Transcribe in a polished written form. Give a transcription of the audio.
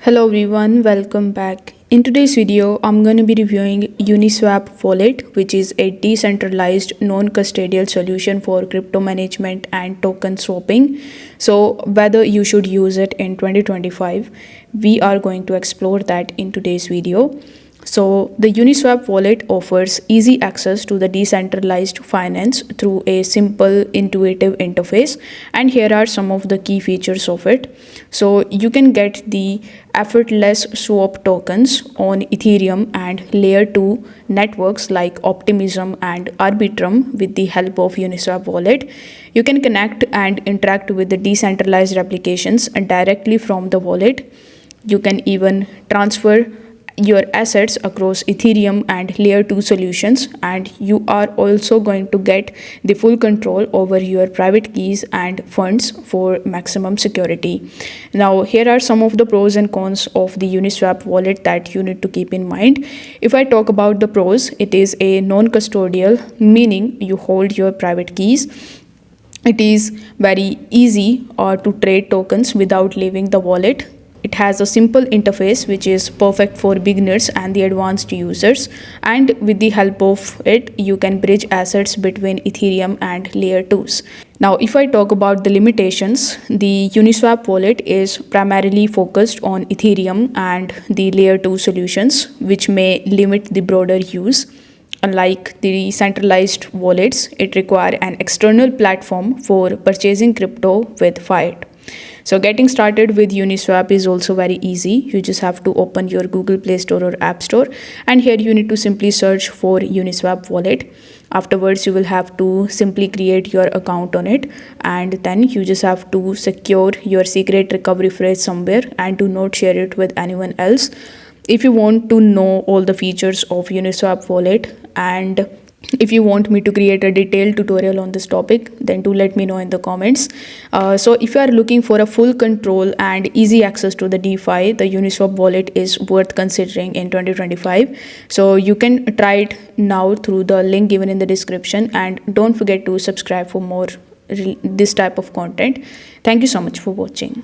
Hello everyone, welcome back. In today's video, I'm going to be reviewing Uniswap Wallet, which is a decentralized non-custodial solution for crypto management and token swapping. So whether you should use it in 2025, we are going to explore that in today's video. So, the Uniswap wallet offers easy access to the decentralized finance through a simple, intuitive interface. And here are some of the key features of it. So, you can get the effortless swap tokens on Ethereum and layer 2 networks like Optimism and Arbitrum with the help of Uniswap wallet. You can connect and interact with the decentralized applications directly from the wallet. You can even transfer your assets across Ethereum and layer 2 solutions, and you are also going to get the full control over your private keys and funds for maximum security. Now, here are some of the pros and cons of the Uniswap wallet that you need to keep in mind. If I talk about the pros, it is a non-custodial, meaning you hold your private keys. It is very easy to trade tokens without leaving the wallet. It has a simple interface which is perfect for beginners and the advanced users, and with the help of it you can bridge assets between Ethereum and layer 2s. Now, if I talk about the limitations, the Uniswap wallet is primarily focused on Ethereum and the layer 2 solutions, which may limit the broader use. Unlike the centralized wallets, it requires an external platform for purchasing crypto with fiat. So getting started with Uniswap is also very easy. You just have to open your Google Play Store or App Store, and here you need to simply search for Uniswap wallet. Afterwards, you will have to simply create your account on it, and then you just have to secure your secret recovery phrase somewhere and do not share it with anyone else. If you want to know all the features of Uniswap wallet, and if you want me to create a detailed tutorial on this topic, then do let me know in the comments. So if you are looking for a full control and easy access to the DeFi, the Uniswap wallet is worth considering in 2025. So you can try it now through the link given in the description, and don't forget to subscribe for more this type of content. Thank you so much for watching.